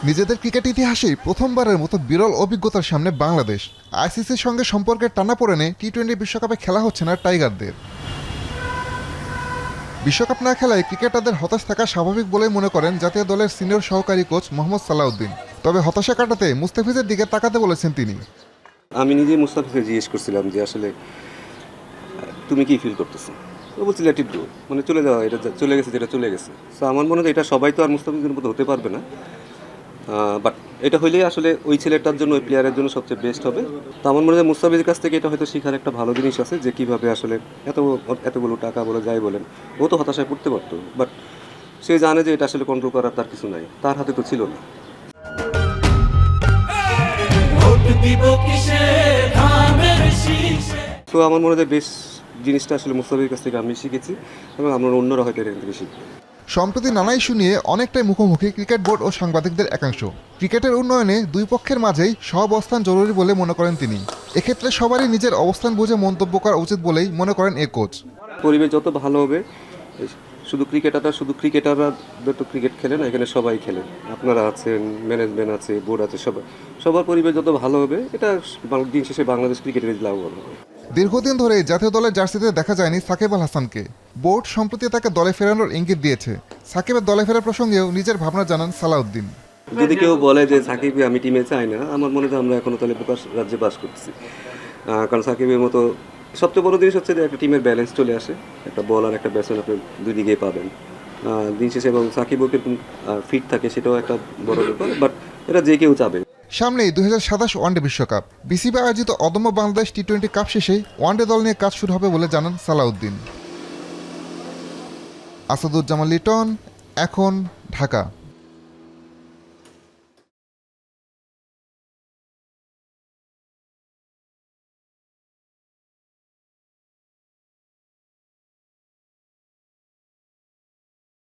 নিজেদের ক্রিকেট ইতিহাসেই প্রথমবারের মতো বিরল অভিজ্ঞতার সামনে বাংলাদেশ। আইসিসির সঙ্গে সম্পর্কের টানাপোড়েনে টি-20 বিশ্বকাপে খেলা হচ্ছে না টাইগারদের। বিশ্বকাপ না খেলায় ক্রিকেটারদের হতাশ থাকা স্বাভাবিক বলেই মনে করেন জাতীয় দলের সিনিয়র সহকারী কোচ মোহাম্মদ সালাউদ্দিন। তবে হতাশা কাটাতে মুস্তাফিজের দিকে তাকাতে বলেছেন তিনি। আমি নিজেই মুস্তাফিজকে জিজ্ঞেস করছিলাম যে আসলে তুমি কি ফিল করতেছো? ও বলছে লেট ইট গো, মানে চলে যাওয়া, এটা চলে গেছে, যেটা চলে গেছে। সো আমার মনে হয় এটা সবাই তো আর মুস্তাফিজের মতো হতে পারবে না, বাট এটা হইলেই আসলে ওই ছেলেটার জন্য, ওই প্লেয়ারের জন্য সবচেয়ে বেস্ট হবে। তো আমার মনে হয় মুস্তাফিজের কাছ থেকে এটা হয়তো শেখার একটা ভালো জিনিস আছে, যে কীভাবে আসলে এতগুলো টাকা বলে যাই বলেন, ও তো হতাশায় পড়তে পারতো, বাট সে জানে যে এটা আসলে কন্ট্রোল করার তার কিছু নাই, তার হাতে তো ছিল না। তো আমার মনে হয় বেশ জিনিসটা আসলে মুস্তাফিজের কাছ থেকে আমি শিখেছি, এবং আমরা অন্যরা হয়তো এখান থেকে শিখবো। সম্প্রতি নানা ইস্যু নিয়ে অনেকটাই মুখোমুখি ক্রিকেট বোর্ড ও সাংবাদিকদের একাংশ। ক্রিকেটের উন্নয়নে দুই পক্ষের মাঝেই সহাবস্থান জরুরি বলে মনে করেন তিনি। এক্ষেত্রে সবারই নিজের অবস্থান বুঝে মন্তব্য করা উচিত বলেই মনে করেন এ কোচ। পরিবেশ যত ভালো হবে, শুধু ক্রিকেটাররা তো ক্রিকেট খেলে না, এখানে সবাই খেলে, আপনারা আছেন, ম্যানেজমেন্ট আছে, বোর্ড আছে, সবার পরিবেশ যত ভালো হবে, এটা দিন শেষে বাংলাদেশ ক্রিকেটের লাভবান হবে। দীর্ঘদিন ধরে জাতীয় দলের জার্সিতে দেখা যায়নি সাকিব আল হাসানকে। বোর্ড সম্প্রতি তাকে দলে ফেরানোর ইঙ্গিত দিয়েছে। সাকিবের দলে ফেরার প্রসঙ্গেও নিজের ভাবনা জানান সালাউদ্দিন। যদি কেউ বলে যে সাকিব আমি টিমে চাই না, আমার মনে হয় আমরা এখনো তাহলে প্রকাশ রাজ্যে বাস করতেছি। কারণ সাকিবের মতো সবচেয়ে বড় জিনিস হচ্ছে যে একটা টিমের ব্যালেন্স চলে আসে, একটা বল আর একটা ব্যাটসম্যান আপনি দুই দিকেই পাবেন দিন শেষে, এবং সাকিবও কিন্তু ফিট থাকে, সেটাও একটা বড় ব্যাপার, বাট এটা যে কেউ চাবে। সামনেই 2027 ওয়ানডে বিশ্বকাপ। বিসিবি আয়োজিত অদম্য বাংলাদেশ টি-20 কাপ শেষে ওয়ানডে দল নিয়ে কাজ শুরু হবে বলে জানান সালাউদ্দিন। আসাদুজ্জামান লিটন, এখন, ঢাকা।